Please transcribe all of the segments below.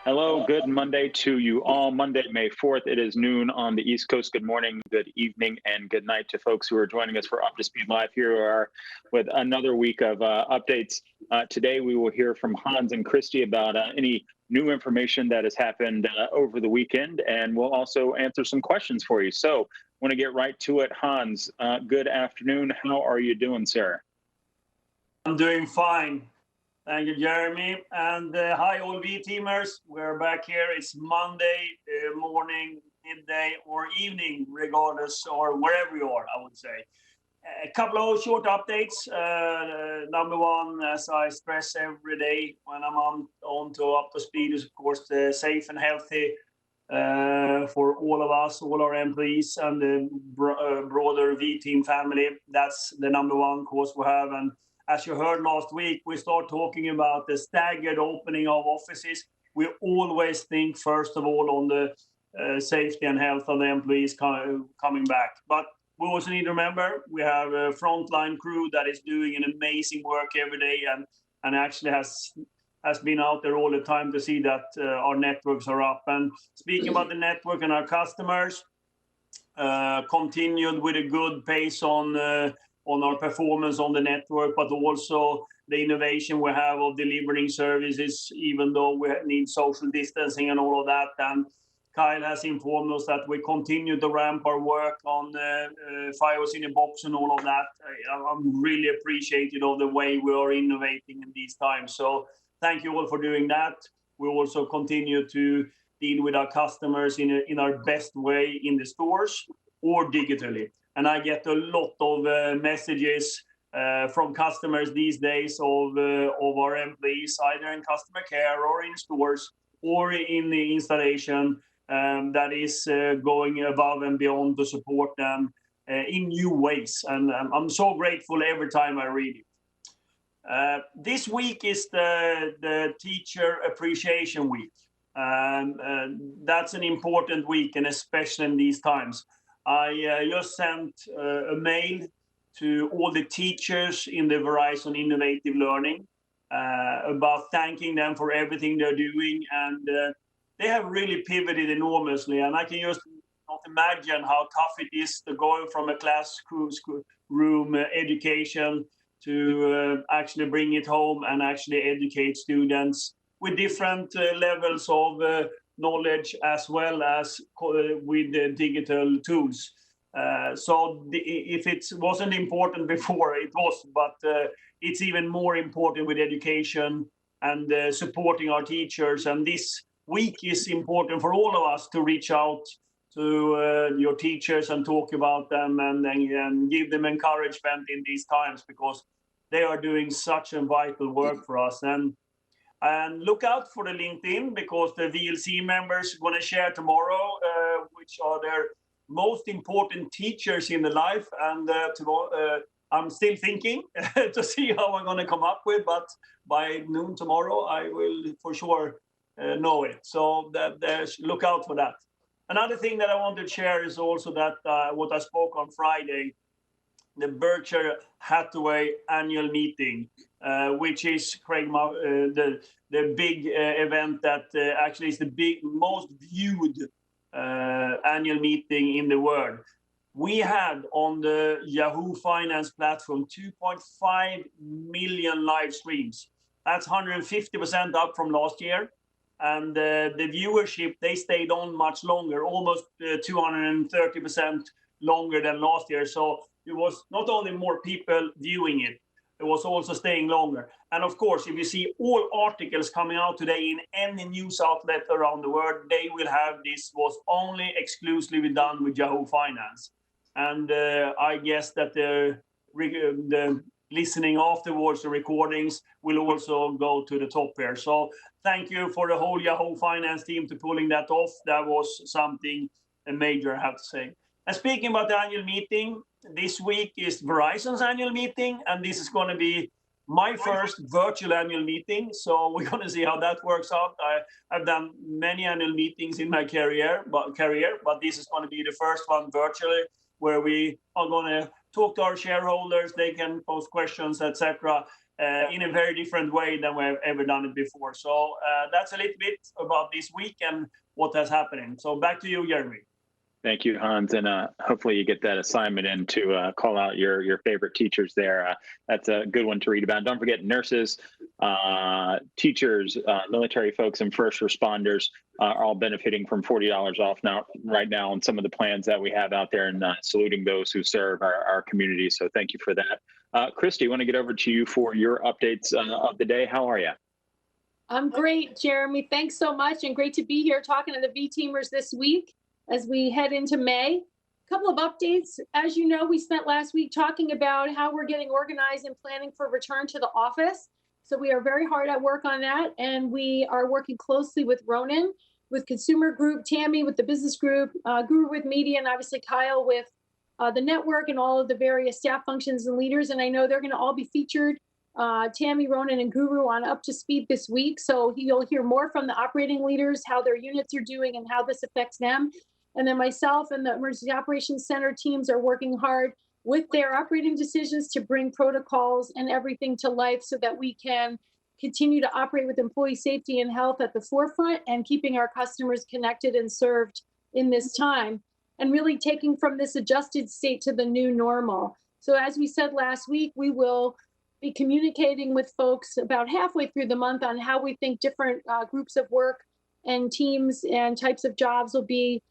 Hello, good Monday to you all. Monday, May 4th. It is noon on the East Coast. Good morning, good evening, and good night to folks who are joining us for Up to Speed Live. Here we are with another week of updates. Today, we will hear from Hans and Christy about any new information that has happened over the weekend, and we'll also answer some questions for you. So, I want to get right to it. Hans, good afternoon. How are you doing, sir? I'm doing fine. Thank you, Jeremy. And hi, all V-teamers. We're back here. It's Monday morning, midday, or evening, regardless, or wherever you are, I would say. A couple of short updates. Number one, as I stress every day when I'm on to Up to Speed, is, of course, safe and healthy for all of us, all our employees, and the broader V-team family. That's the number one cause we have. And as you heard last week, we start talking about the staggered opening of offices. We always think, first of all, on the safety and health of the employees coming back. But we also need to remember we have a frontline crew that is doing an amazing work every day and actually has been out there all the time to see that our networks are up. And speaking about the network and our customers, continued with a good pace on our performance on the network, but also the innovation we have of delivering services, even though we need social distancing and all of that. And Kyle has informed us that we continue to ramp our work on Fios in a box and all of that. I'm really appreciative of the way we are innovating in these times. So thank you all for doing that. We also continue to deal with our customers in our best way in the stores or digitally. And I get a lot of messages from customers these days of our employees, either in customer care or in stores or in the installation, that is going above and beyond to support them in new ways. And I'm so grateful every time I read it. This week is the Teacher Appreciation Week. That's an important week, and especially in these times. I just sent a mail to all the teachers in the Verizon Innovative Learning about thanking them for everything they're doing. And they have really pivoted enormously. And I can just not imagine how tough it is to go from a classroom education to actually bring it home and actually educate students with different levels of knowledge, as well as with the digital tools. If it wasn't important before, it was, but it's even more important with education and supporting our teachers. And this week is important for all of us to reach out to your teachers and talk about them and give them encouragement in these times, because they are doing such a vital work for us. And look out for the LinkedIn, because the VLC members are going to share tomorrow which are their most important teachers in the life. And I'm still thinking to see how I'm going to come up with, but by noon tomorrow, I will for sure know it. So look out for that. Another thing that I want to share is also that what I spoke on Friday, the Berkshire Hathaway annual meeting, which is, Craig, the big event that actually is the most viewed annual meeting in the world. We had on the Yahoo Finance platform 2.5 million live streams. That's 150% up from last year. And the viewership, they stayed on much longer, almost 230% longer than last year. So it was not only more people viewing it, it was also staying longer. And of course, if you see all articles coming out today in any news outlet around the world, they will have this was only exclusively done with Yahoo Finance. And I guess that the listening afterwards, the recordings will also go to the top here. So thank you for the whole Yahoo Finance team to pulling that off. That was something major, I have to say. And speaking about the annual meeting, this week is Verizon's annual meeting, and this is going to be my first virtual annual meeting. So we're going to see how that works out. I've done many annual meetings in my career, but this is going to be the first one virtually, where we are going to talk to our shareholders. They can post questions, etc. in a very different way than we've ever done it before. So that's a little bit about this week and what has happened. So back to you, Jeremy. Thank you, Hans, and hopefully you get that assignment in to call out your favorite teachers there. That's a good one to read about. Don't forget nurses, teachers, military folks, and first responders are all benefiting from $40 off right now on some of the plans that we have out there, and saluting those who serve our community. So thank you for that. Christy, I want to get over to you for your updates of the day. How are you? I'm great, Jeremy. Thanks so much, and great to be here talking to the V-Teamers this week as we head into May. A couple of updates. As you know, we spent last week talking about how we're getting organized and planning for return to the office. So we are very hard at work on that, and we are working closely with Ronan, with Consumer Group, Tammy with the Business Group, Guru with Media, and obviously Kyle with the network and all of the various staff functions and leaders. And I know they're going to all be featured, Tammy, Ronan, and Guru, on Up to Speed this week. So you'll hear more from the operating leaders, how their units are doing and how this affects them. And then myself and the Emergency Operations Center teams are working hard with their operating decisions to bring protocols and everything to life so that we can continue to operate with employee safety and health at the forefront and keeping our customers connected and served in this time, and really taking from this adjusted state to the new normal. So as we said last week, we will be communicating with folks about halfway through the month on how we think different groups of work and teams and types of jobs will be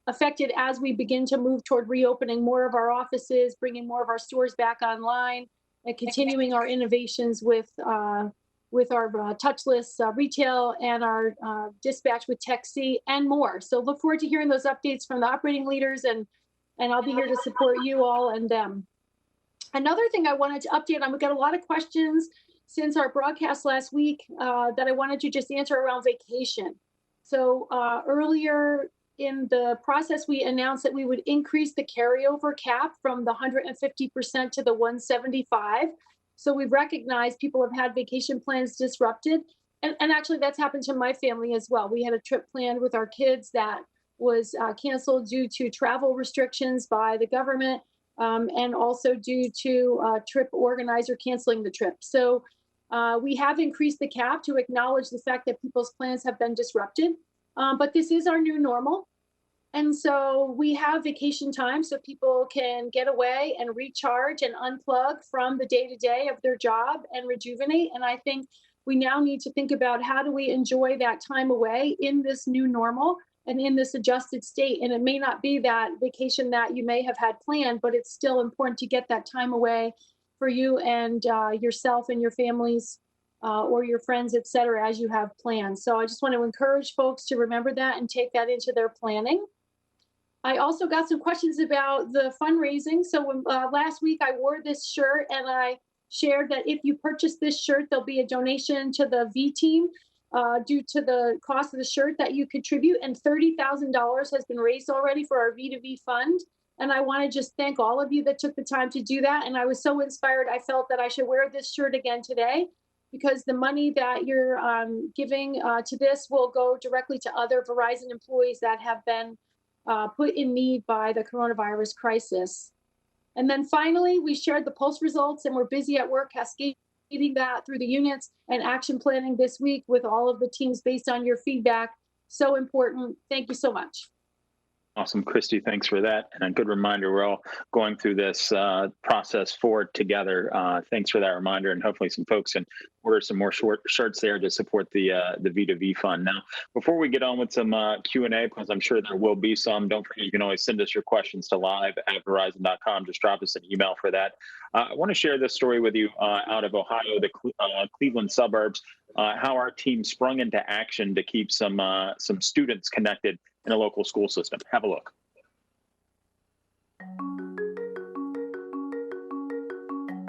affected as we begin to move toward reopening more of our offices, bringing more of our stores back online, and continuing our innovations with our touchless retail and our dispatch with Tech-C and more. So look forward to hearing those updates from the operating leaders, and I'll be here to support you all and them. Another thing I wanted to update on, we got a lot of questions since our broadcast last week that I wanted to just answer around vacation. So earlier in the process, we announced that we would increase the carryover cap from the 150% to the 175. So we've recognized people have had vacation plans disrupted. And actually that's happened to my family as well. We had a trip planned with our kids that was canceled due to travel restrictions by the government, and also due to a trip organizer canceling the trip. So we have increased the cap to acknowledge the fact that people's plans have been disrupted. But this is our new normal. And so we have vacation time so people can get away and recharge and unplug from the day-to-day of their job and rejuvenate. And I think we now need to think about how do we enjoy that time away in this new normal and in this adjusted state. And it may not be that vacation that you may have had planned, but it's still important to get that time away for you and yourself and your families or your friends, et cetera, as you have plans. So I just want to encourage folks to remember that and take that into their planning. I also got some questions about the fundraising. So when, last week I wore this shirt and I shared that if you purchase this shirt, there'll be a donation to the V team due to the cost of the shirt that you contribute. And $30,000 has been raised already for our V2V fund. And I want to just thank all of you that took the time to do that. And I was so inspired, I felt that I should wear this shirt again today, because the money that you're giving to this will go directly to other Verizon employees that have been put in need by the coronavirus crisis. And then finally, we shared the pulse results, and we're busy at work cascading that through the units and action planning this week with all of the teams based on your feedback. So important. Thank you so much. Awesome, Christy, thanks for that. And a good reminder, we're all going through this process forward together. Thanks for that reminder, and hopefully some folks can order some more short shirts there to support the V2V fund. Now, before we get on with some Q&A, because I'm sure there will be some, don't forget you can always send us your questions to live@verizon.com. Just drop us an email for that. I want to share this story with you out of Ohio, the Cleveland suburbs, how our team sprung into action to keep some students connected in a local school system. Have a look.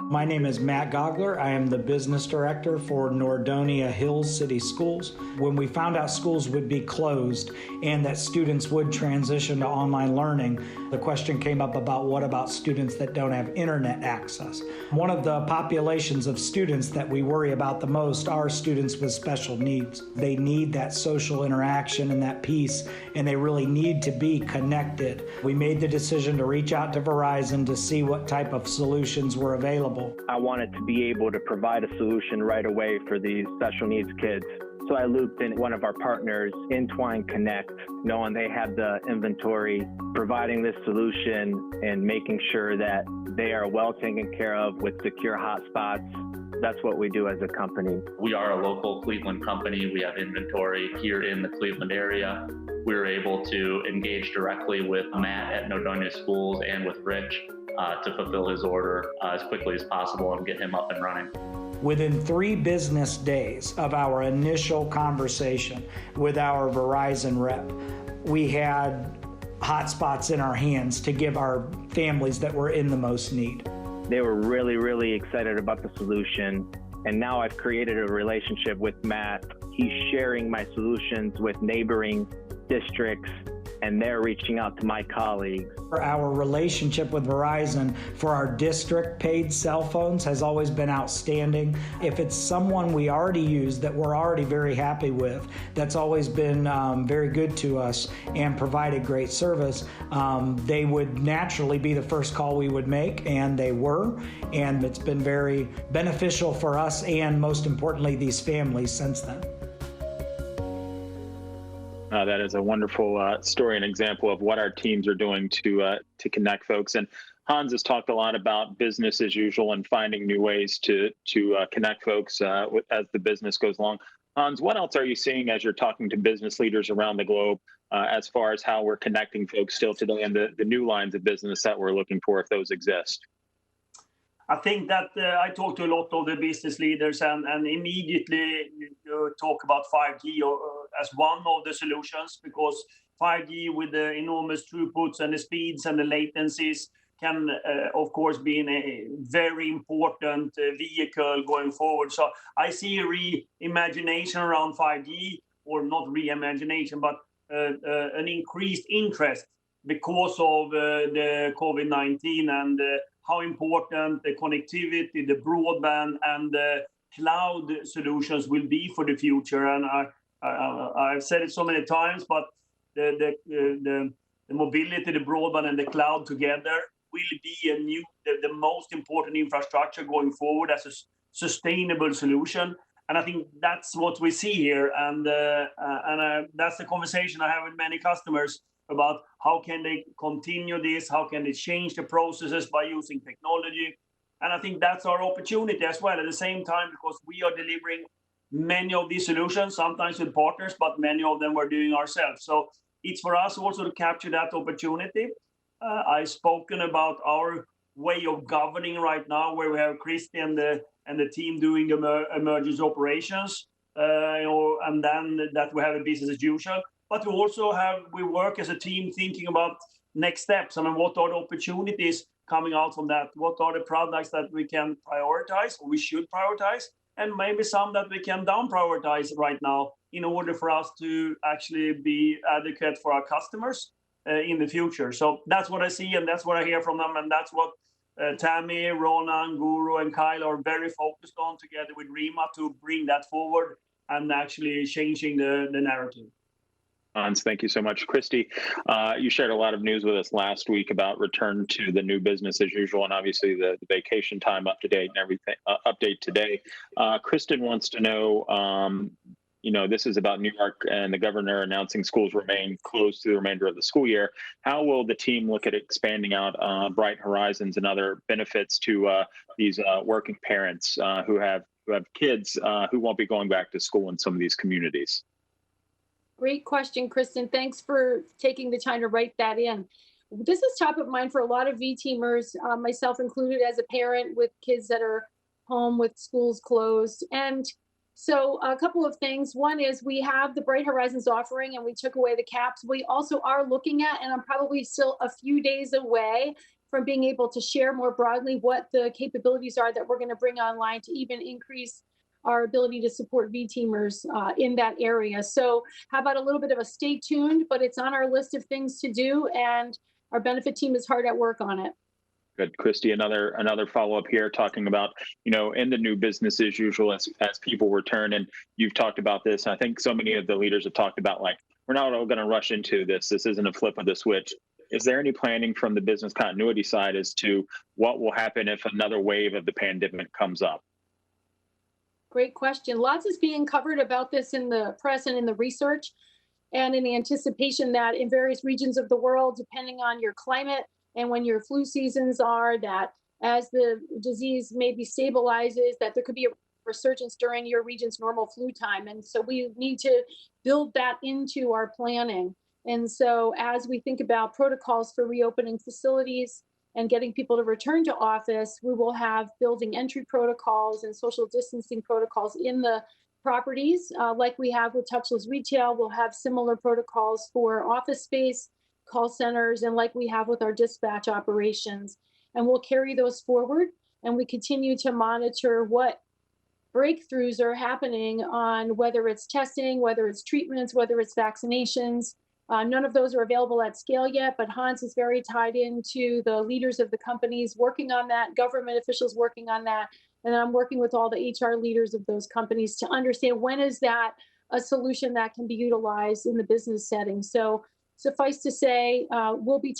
My name is Matt Gogler. I am the business director for Nordonia Hills City Schools. When we found out schools would be closed and that students would transition to online learning, the question came up about what about students that don't have internet access. One of the populations of students that we worry about the most are students with special needs. They need that social interaction and that piece, and they really need to be connected. We made the decision to reach out to Verizon to see what type of solutions were available. trouble. I wanted to be able to provide a solution right away for these special needs kids. So I looped in one of our partners, Entwine Connect, knowing they had the inventory, providing this solution and making sure that they are well taken care of with secure hotspots. That's what we do as a company. We are a local Cleveland company. We have inventory here in the Cleveland area. We were able to engage directly with Matt at Nordonia Schools and with Rich to fulfill his order as quickly as possible and get him up and running. Within 3 business days of our initial conversation with our Verizon rep, we had hotspots in our hands to give our families that were in the most need. They were really, really excited about the solution. And now I've created a relationship with Matt. He's sharing my solutions with neighboring districts, and they're reaching out to my colleagues. Our relationship with Verizon for our district paid cell phones has always been outstanding. If it's someone we already use that we're already very happy with, that's always been very good to us and provided great service, they would naturally be the first call we would make, and they were. And it's been very beneficial for us and, most importantly, these families since then. That is a wonderful story and example of what our teams are doing to connect folks. And Hans has talked a lot about business as usual and finding new ways to connect folks as the business goes along. Hans, what else are you seeing as you're talking to business leaders around the globe as far as how we're connecting folks still today and the new lines of business that we're looking for, if those exist? I think that I talk to a lot of the business leaders, and immediately you talk about 5G as one of the solutions, because 5G with the enormous throughputs and the speeds and the latencies can, of course, be a very important vehicle going forward. So I see a reimagination around 5G, or not reimagination, but an increased interest because of the COVID-19 and how important the connectivity, the broadband, and the cloud solutions will be for the future. And I've said it so many times, but the mobility, the broadband, and the cloud together will be the most important infrastructure going forward as a sustainable solution. And I think that's what we see here. And that's the conversation I have with many customers about how can they continue this, how can they change the processes by using technology. And I think that's our opportunity as well at the same time, because we are delivering many of these solutions, sometimes with partners, but many of them we're doing ourselves. So it's for us also to capture that opportunity. I've spoken about our way of governing right now, where we have Christy and the team doing emergency operations, and then that we have a business as usual. But we work as a team thinking about next steps. I mean, what are the opportunities coming out from that? What are the products that we can prioritize, or we should prioritize, and maybe some that we can down prioritize right now in order for us to actually be adequate for our customers in the future. So that's what I see, and that's what I hear from them, and that's what Tammy, Ronan, Guru, and Kyle are very focused on together with Rima to bring that forward and actually changing the narrative. Hans, thank you so much. Christy, you shared a lot of news with us last week about return to the new business as usual, and obviously the vacation time up to date and everything. Update today. Kristen wants to know, this is about New York and the governor announcing schools remain closed through the remainder of the school year. How will the team look at expanding out Bright Horizons and other benefits to these working parents who have kids who won't be going back to school in some of these communities? Great question, Kristen. Thanks for taking the time to write that in. This is top of mind for a lot of V-teamers, myself included, as a parent with kids that are home with schools closed. And so a couple of things. One is we have the Bright Horizons offering, and we took away the caps. We also are looking at, and I'm probably still a few days away from being able to share more broadly what the capabilities are that we're going to bring online to even increase our ability to support V-teamers in that area. So how about a little bit of a stay tuned, but it's on our list of things to do, and our benefit team is hard at work on it. Good. Christy, another follow-up here talking about, in the new business as usual as people return, and you've talked about this. I think so many of the leaders have talked about, like, we're not all going to rush into this. This isn't a flip of the switch. is there any planning from the business continuity side as to what will happen if another wave of the pandemic comes up? Great question. Lots is being covered about this in the press and in the research, and in the anticipation that in various regions of the world, depending on your climate and when your flu seasons are, that as the disease maybe stabilizes, that there could be a resurgence during your region's normal flu time. And so we need to build that into our planning. And so as we think about protocols for reopening facilities and getting people to return to office, we will have building entry protocols and social distancing protocols in the properties. Like we have with touchless retail, we'll have similar protocols for office space, call centers, and like we have with our dispatch operations. And we'll carry those forward, and we continue to monitor what breakthroughs are happening on whether it's testing, whether it's treatments, whether it's vaccinations. None of those are available at scale yet, but Hans is very tied into the leaders of the companies working on that, government officials working on that, and I'm working with all the HR leaders of those companies to understand when is that a solution that can be utilized in the business setting. So suffice to say, we'll be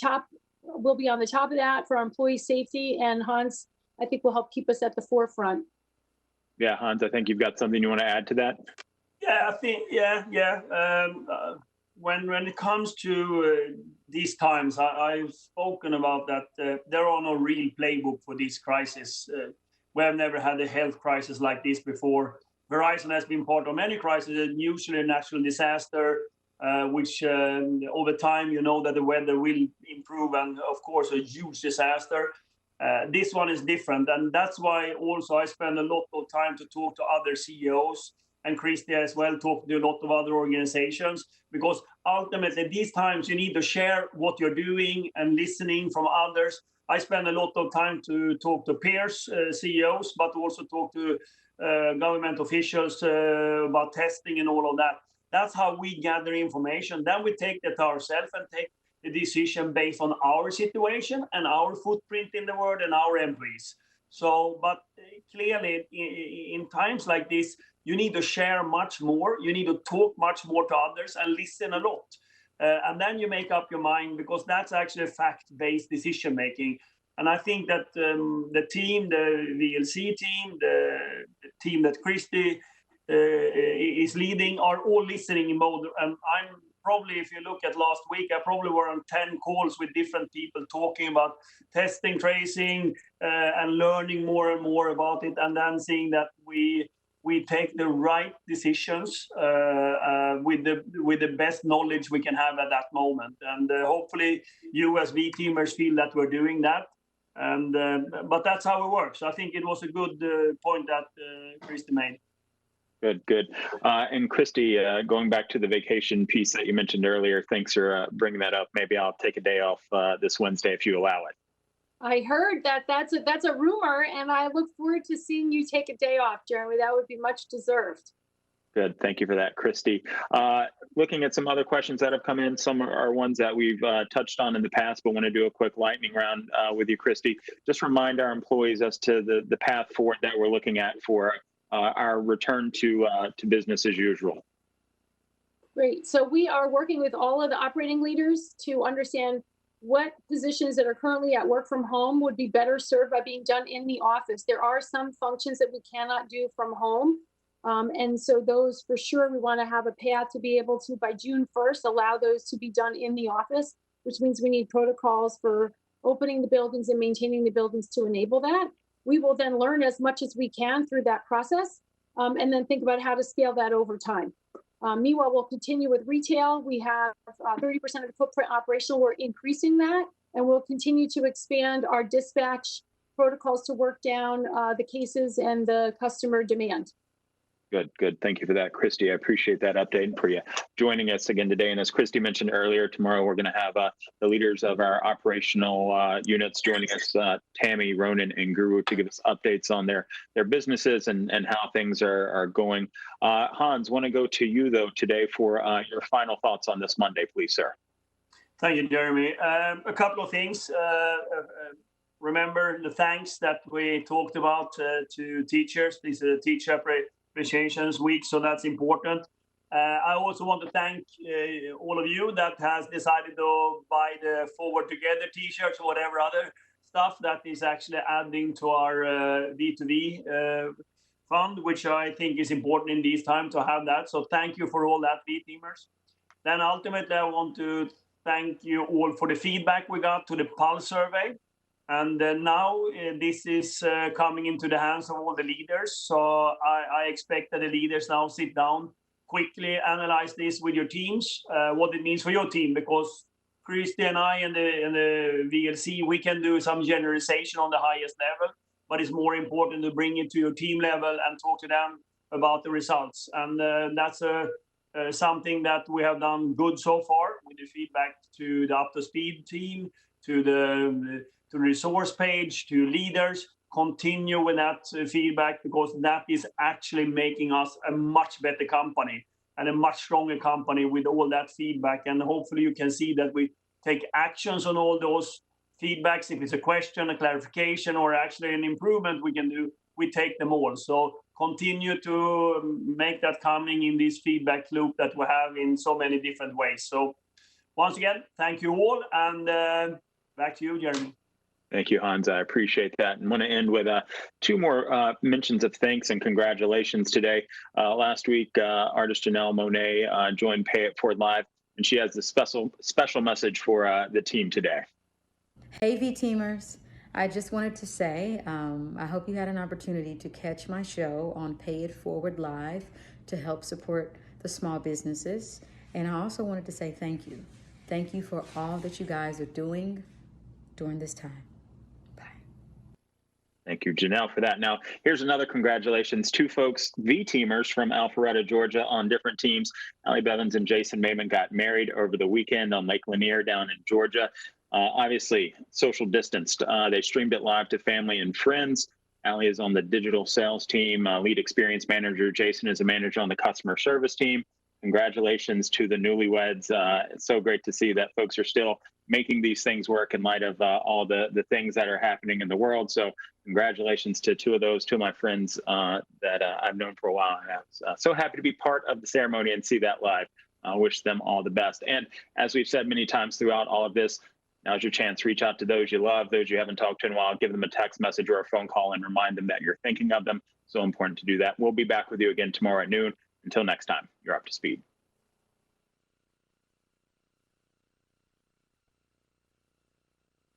on the top of that for our employee safety, and Hans, I think, will help keep us at the forefront. Yeah, Hans, I think you've got something you want to add to that. Yeah, I think, when it comes to these times, I've spoken about that there are no real playbook for this crisis. We have never had a health crisis like this before. Verizon has been part of many crises, usually a natural disaster, which over time, you know that the weather will improve, and of course, a huge disaster. This one is different, and that's why also I spend a lot of time to talk to other CEOs, and Christy as well, talk to a lot of other organizations, because ultimately these times you need to share what you're doing and listening from others. I spend a lot of time to talk to peers, CEOs, but also talk to government officials about testing and all of that. That's how we gather information. Then we take that ourselves and take the decision based on our situation and our footprint in the world and our employees. So, but clearly in times like this, you need to share much more. You need to talk much more to others and listen a lot. And then you make up your mind, because that's actually fact-based decision making. And I think that the team, the VLC team, the team that Christy is leading, are all listening in mode. And I'm probably, if you look at last week, I probably were on 10 calls with different people talking about testing, tracing, and learning more and more about it, and then seeing that we take the right decisions with the best knowledge we can have at that moment. And hopefully you as V-teamers feel that we're doing that. And but that's how it works. I think it was a good point that Christy made. Good. And Christy, going back to the vacation piece that you mentioned earlier, thanks for bringing that up. Maybe I'll take a day off this Wednesday if you allow it. I heard that's a rumor, and I look forward to seeing you take a day off, Jeremy. That would be much deserved. Good. Thank you for that, Christy. Looking at some other questions that have come in, some are ones that we've touched on in the past, but want to do a quick lightning round with you, Christy. Just remind our employees as to the path forward that we're looking at for our return to business as usual. Great. So we are working with all of the operating leaders to understand what positions that are currently at work from home would be better served by being done in the office. There are some functions that we cannot do from home. And so those, for sure, we want to have a path to be able to, by June 1st, allow those to be done in the office, which means we need protocols for opening the buildings and maintaining the buildings to enable that. We will then learn as much as we can through that process, and then think about how to scale that over time. Meanwhile, we'll continue with retail. We have 30% of the footprint operational. We're increasing that, and we'll continue to expand our dispatch protocols to work down the cases and the customer demand. Good. Thank you for that, Christy. I appreciate that update and for you joining us again today. And as Christy mentioned earlier, tomorrow we're going to have the leaders of our operational units joining us, Tammy, Ronan, and Guru, to give us updates on their businesses and how things are going. Hans, want to go to you, though, today for your final thoughts on this Monday, please, sir. Thank you, Jeremy. A couple of things. Remember the thanks that we talked about to teachers. These are Teacher Appreciation Week, so that's important. I also want to thank all of you that has decided to buy the Forward Together t-shirts or whatever other stuff that is actually adding to our V2V fund, which I think is important in these times to have that. So thank you for all that, V-teamers. Then ultimately, I want to thank you all for the feedback we got to the Pulse survey. And now this is coming into the hands of all the leaders. So I expect that the leaders now sit down, quickly analyze this with your teams, what it means for your team, because Christy and I and the VLC, we can do some generalization on the highest level, but it's more important to bring it to your team level and talk to them about the results. And that's something that we have done good so far with the feedback to the Up to Speed team, to the resource page, to leaders. Continue with that feedback, because that is actually making us a much better company and a much stronger company with all that feedback. And hopefully you can see that we take actions on all those feedbacks. If it's a question, a clarification, or actually an improvement we can do, we take them all. So continue to make that coming in this feedback loop that we have in so many different ways. So once again, thank you all. And back to you, Jeremy. Thank you, Hans. I appreciate that. And want to end with two more mentions of thanks and congratulations today. Last week, artist Janelle Monae joined Pay It Forward Live, and she has a special message for the team today. Hey, V-teamers. I just wanted to say, I hope you had an opportunity to catch my show on Pay It Forward Live to help support the small businesses. And I also wanted to say thank you. Thank you for all that you guys are doing during this time. Thank you, Janelle, for that. Now, here's another congratulations. Two folks, V-teamers from Alpharetta, Georgia, on different teams. Ali Bevins and Jason Maidment got married over the weekend on Lake Lanier down in Georgia. Obviously, social distanced. They streamed it live to family and friends. Ali is on the digital sales team, lead experience manager. Jason is a manager on the customer service team. Congratulations to the newlyweds. It's so great to see that folks are still making these things work in light of all the things that are happening in the world. So congratulations to two of my friends that I've known for a while. I was so happy to be part of the ceremony and see that live. I wish them all the best. And as we've said many times throughout all of this, now's your chance. Reach out to those you love, those you haven't talked to in a while. Give them a text message or a phone call and remind them that you're thinking of them. So important to do that. We'll be back with you again tomorrow at noon. Until next time, you're up to speed.